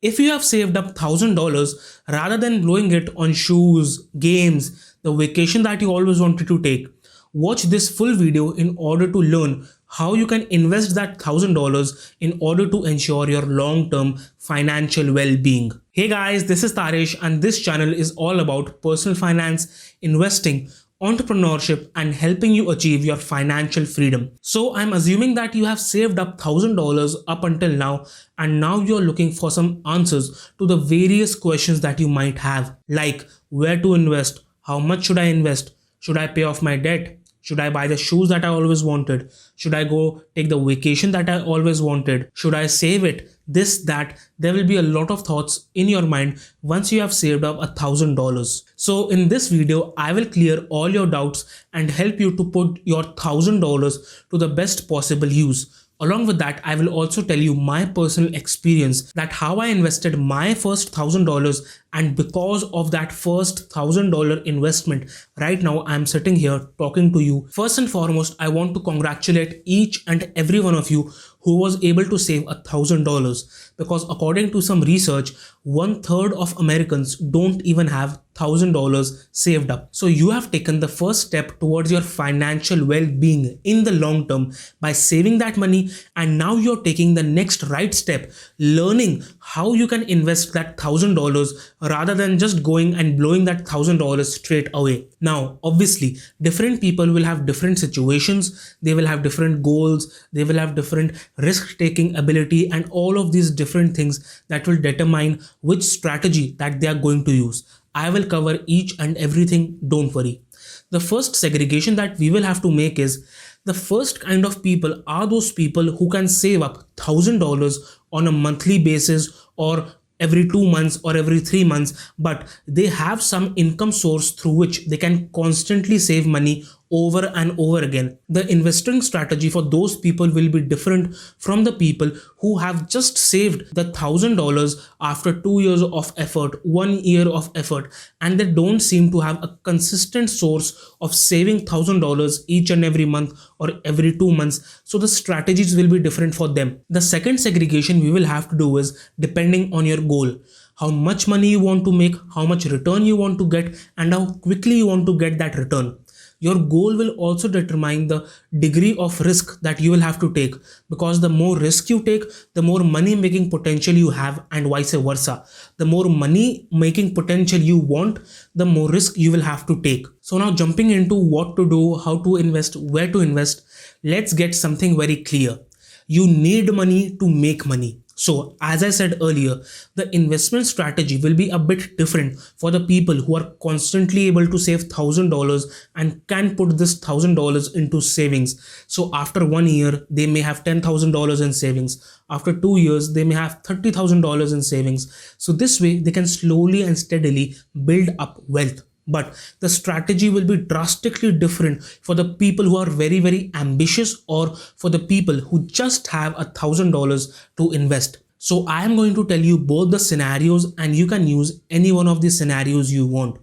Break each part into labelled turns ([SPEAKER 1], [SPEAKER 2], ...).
[SPEAKER 1] If you have saved up $1,000 rather than blowing it on shoes, games, the vacation that you always wanted to take, watch this full video in order to learn how you can invest that $1,000 in order to ensure your long-term financial well-being. Hey guys, this is Taresh and this channel is all about personal finance, investing, entrepreneurship and helping you achieve your financial freedom. So I'm assuming that you have saved up $1,000 up until now and now you're looking for some answers to the various questions that you might have, like where to invest, how much should I invest, should I pay off my debt, should I buy the shoes that I always wanted? Should I go take the vacation that I always wanted? Should I save it? This, that. There will be a lot of thoughts in your mind once you have saved up $1,000. So in this video, I will clear all your doubts and help you to put your $1,000 to the best possible use. Along with that, I will also tell you my personal experience, that how I invested my first $1,000, and because of that first $1,000 investment, right now I'm sitting here talking to you. First and foremost, I want to congratulate each and every one of you who was able to save $1,000, because according to some research, 1/3 of Americans don't even have $1,000 saved up. So you have taken the first step towards your financial well-being in the long term by saving that money, and now you're taking the next right step, learning how you can invest that $1,000 rather than just going and blowing that $1,000 straight away. Now, obviously, different people will have different situations, they will have different goals, they will have different risk-taking ability, and all of these different things that will determine which strategy that they are going to use. I will cover each and everything, don't worry. The first segregation that we will have to make is, the first kind of people are those people who can save up $1,000 on a monthly basis or every 2 months or every 3 months, but they have some income source through which they can constantly save money over and over again. The investing strategy for those people will be different from the people who have just saved the $1,000 after 2 years of effort, 1 year of effort, and they don't seem to have a consistent source of saving $1,000 each and every month or every 2 months. So the strategies will be different for them. The second segregation we will have to do is depending on your goal. How much money you want to make, how much return you want to get, and how quickly you want to get that return. Your goal will also determine the degree of risk that you will have to take, because the more risk you take, the more money making potential you have, and vice versa. The more money making potential you want, the more risk you will have to take. So now jumping into what to do, how to invest, where to invest, let's get something very clear. You need money to make money. So as I said earlier, the investment strategy will be a bit different for the people who are constantly able to save $1,000 and can put this $1,000 into savings. So after 1 year, they may have $10,000 in savings. After 2 years, they may have $30,000 in savings. So this way they can slowly and steadily build up wealth. But the strategy will be drastically different for the people who are very, very ambitious, or for the people who just have $1,000 to invest. So I am going to tell you both the scenarios, and you can use any one of the scenarios you want.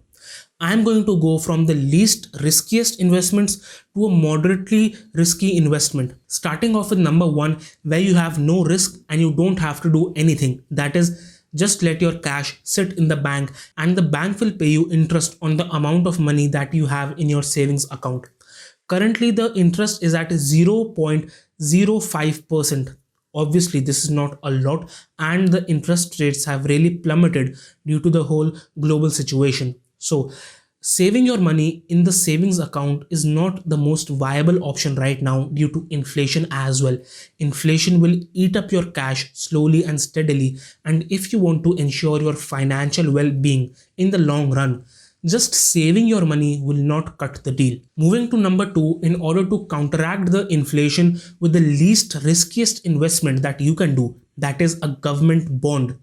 [SPEAKER 1] I am going to go from the least riskiest investments to a moderately risky investment. Starting off with number 1, where you have no risk and you don't have to do anything. That is, just let your cash sit in the bank and the bank will pay you interest on the amount of money that you have in your savings account. Currently, the interest is at 0.05%. Obviously, this is not a lot, and the interest rates have really plummeted due to the whole global situation. So saving your money in the savings account is not the most viable option right now due to inflation as well. Inflation will eat up your cash slowly and steadily, and if you want to ensure your financial well-being in the long run, just saving your money will not cut the deal. Moving to number 2, in order to counteract the inflation with the least riskiest investment that you can do, that is a government bond.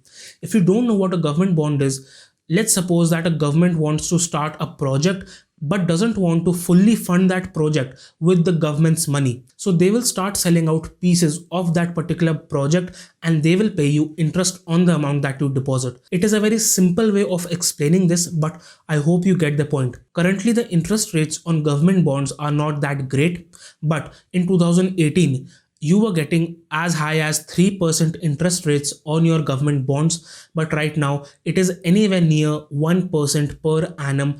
[SPEAKER 1] If you don't know what a government bond is, let's suppose that a government wants to start a project but doesn't want to fully fund that project with the government's money. So they will start selling out pieces of that particular project and they will pay you interest on the amount that you deposit. It is a very simple way of explaining this, but I hope you get the point. Currently, the interest rates on government bonds are not that great, but in 2018, you were getting as high as 3% interest rates on your government bonds, but right now it is anywhere near 1% per annum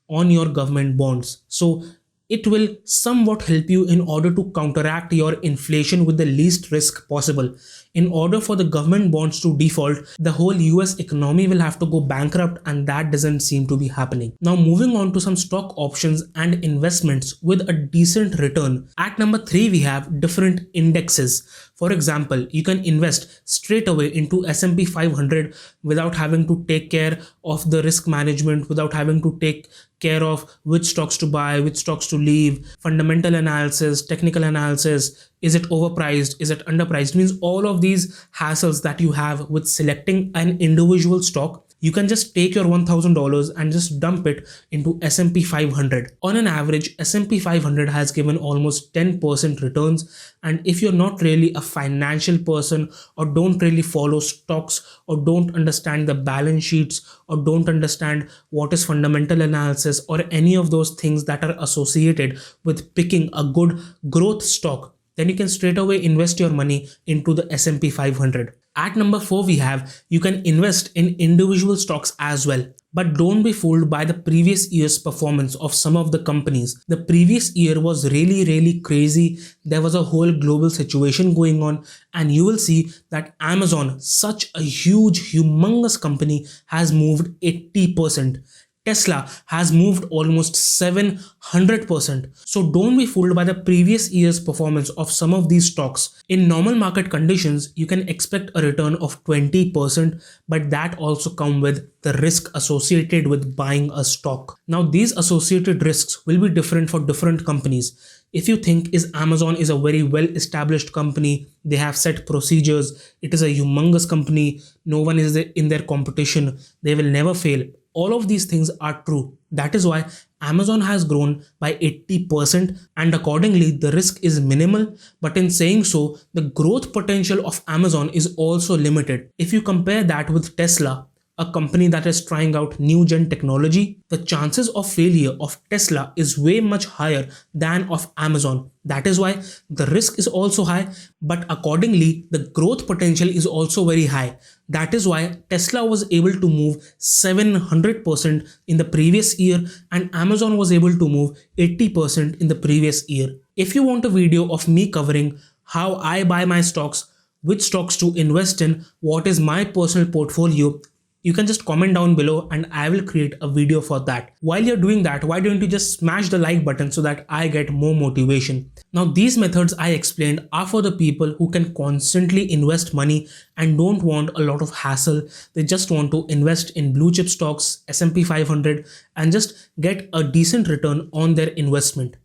[SPEAKER 1] on your government bonds. So it will somewhat help you in order to counteract your inflation with the least risk possible. In order for the government bonds to default, the whole US economy will have to go bankrupt, and that doesn't seem to be happening. Now, moving on to some stock options and investments with a decent return. At number 3, we have different indexes. For example, you can invest straight away into S&P 500 without having to take care of the risk management, without having to take care of which stocks to buy, which stocks to leave, fundamental analysis, technical analysis, is it overpriced, is it underpriced, means all of these hassles that you have with selecting an individual stock. You can just take your $1,000 and just dump it into S&P 500. On an average, S&P 500 has given almost 10% returns. And if you're not really a financial person, or don't really follow stocks, or don't understand the balance sheets, or don't understand what is fundamental analysis, or any of those things that are associated with picking a good growth stock, then you can straight away invest your money into the S&P 500. At number 4, we have you can invest in individual stocks as well. But don't be fooled by the previous year's performance of some of the companies. The previous year was really crazy. There was a whole global situation going on, and you will see that Amazon, such a huge, humongous company, has moved 80%. Tesla has moved almost 700%. So don't be fooled by the previous year's performance of some of these stocks. In normal market conditions, you can expect a return of 20%, but that also comes with the risk associated with buying a stock. Now, these associated risks will be different for different companies. If you think Amazon is a very well established company, they have set procedures, it is a humongous company, no one is in their competition, they will never fail. All of these things are true. That is why Amazon has grown by 80%, and accordingly the risk is minimal, but in saying so, the growth potential of Amazon is also limited. If you compare that with Tesla, a company that is trying out new gen technology, the chances of failure of Tesla is way much higher than of Amazon. That is why the risk is also high, but accordingly the growth potential is also very high. That is why Tesla was able to move 700% in the previous year, and Amazon was able to move 80% in the previous year. If you want a video of me covering how I buy my stocks, which stocks to invest in, what is my personal portfolio, you can just comment down below and I will create a video for that. While you're doing that, why don't you just smash the like button so that I get more motivation. Now, these methods I explained are for the people who can constantly invest money and don't want a lot of hassle. They just want to invest in blue chip stocks, S&P 500, and just get a decent return on their investment.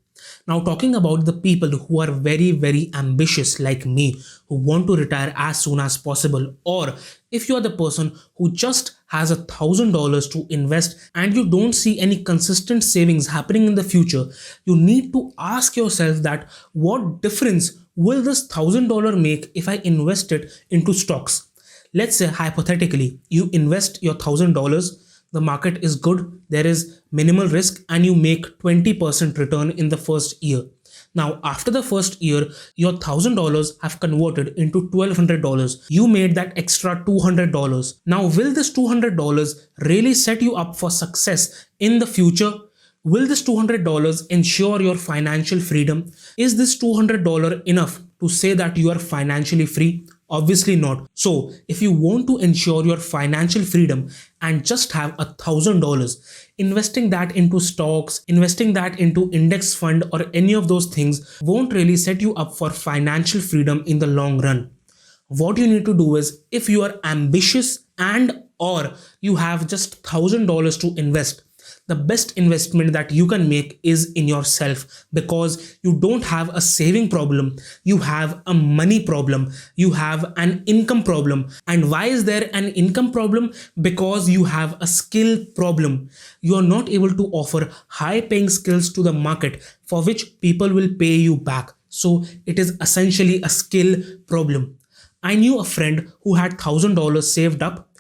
[SPEAKER 1] Now, talking about the people who are very ambitious like me, who want to retire as soon as possible, or if you are the person who just has $1,000 to invest and you don't see any consistent savings happening in the future, you need to ask yourself that what difference will this $1,000 make if I invest it into stocks? Let's say hypothetically, you invest your $1,000, the market is good, there is minimal risk, and you make 20% return in the first year. Now, after the first year, your $1,000 have converted into $1,200. You made that extra $200. Now, will this $200 really set you up for success in the future? Will this $200 ensure your financial freedom? Is this $200 enough to say that you are financially free? Obviously not. So if you want to ensure your financial freedom and just have $1,000, investing that into stocks, investing that into index fund or any of those things won't really set you up for financial freedom in the long run. What you need to do is, if you are ambitious and or you have just $1,000 to invest, the best investment that you can make is in yourself, because you don't have a saving problem, you have a money problem, you have an income problem. And why is there an income problem? Because you have a skill problem. You are not able to offer high paying skills to the market for which people will pay you back. So it is essentially a skill problem. I knew a friend who had $1,000 saved up.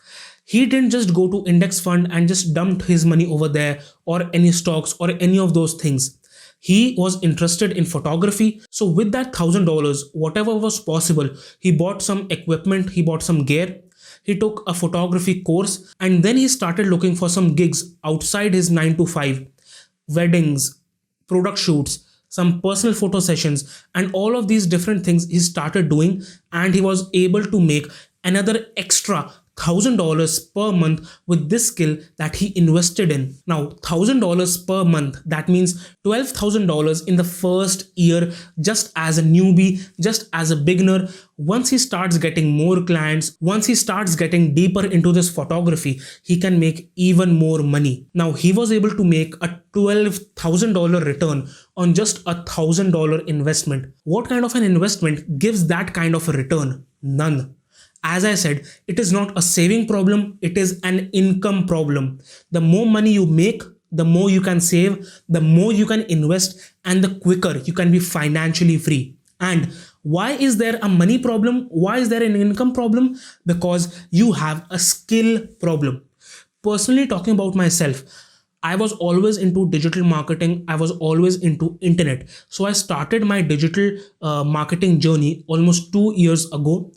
[SPEAKER 1] He didn't just go to index fund and just dumped his money over there or any stocks or any of those things. He was interested in photography. So with that $1,000, whatever was possible, he bought some equipment, he bought some gear, he took a photography course, and then he started looking for some gigs outside his 9 to 5, weddings, product shoots, some personal photo sessions, and all of these different things he started doing, and he was able to make another extra $1,000 per month with this skill that he invested in. Now, $1,000 per month, that means $12,000 in the first year, just as a newbie, just as a beginner. Once he starts getting more clients, once he starts getting deeper into this photography, he can make even more money. Now, he was able to make a $12,000 return on just $1,000 investment. What kind of an investment gives that kind of a return? None. As I said, it is not a saving problem, it is an income problem. The more money you make, the more you can save, the more you can invest, and the quicker you can be financially free. And why is there a money problem? Why is there an income problem? Because you have a skill problem. Personally, talking about myself, I was always into digital marketing. I was always into internet. So I started my digital marketing journey almost 2 years ago.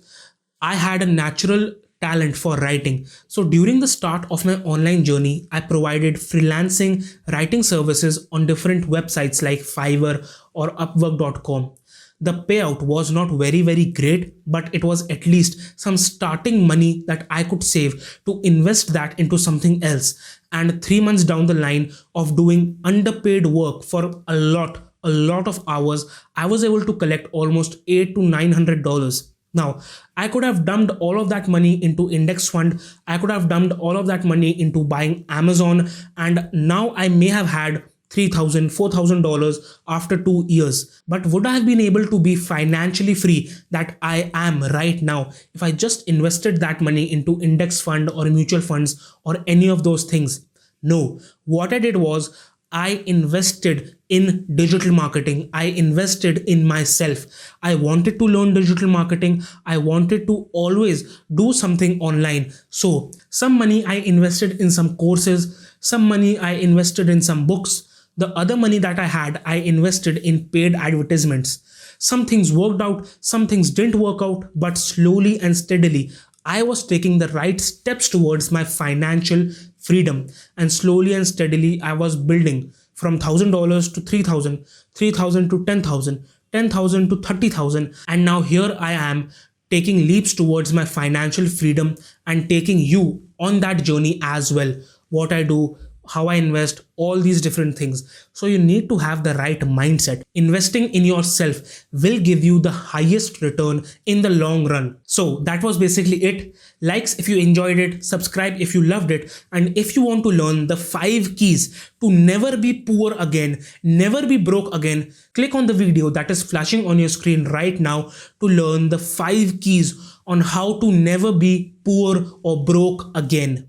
[SPEAKER 1] I had a natural talent for writing. So during the start of my online journey, I provided freelancing writing services on different websites like Fiverr or Upwork.com. The payout was not very great, but it was at least some starting money that I could save to invest that into something else. And 3 months down the line of doing underpaid work for a lot of hours, I was able to collect almost $800 to $900. Now, I could have dumped all of that money into index fund. I could have dumped all of that money into buying Amazon. And now I may have had $3,000, $4,000 after 2 years. But would I have been able to be financially free that I am right now if I just invested that money into index fund or mutual funds or any of those things? No. What I did was I invested in digital marketing. I invested in myself. I wanted to learn digital marketing. I wanted to always do something online. So some money I invested in some courses, some money I invested in some books. The other money that I had, I invested in paid advertisements. Some things worked out, some things didn't work out, but slowly and steadily, I was taking the right steps towards my financial freedom. And slowly and steadily, I was building from $1,000 to $3,000, $3,000 to $10,000, $10,000 to $30,000. And now here I am taking leaps towards my financial freedom and taking you on that journey as well. What I do, how I invest, all these different things. So you need to have the right mindset. Investing in yourself will give you the highest return in the long run. So that was basically it. Likes if you enjoyed it, subscribe if you loved it, and if you want to learn the 5 keys to never be poor again, never be broke again, click on the video that is flashing on your screen right now to learn the 5 keys on how to never be poor or broke again.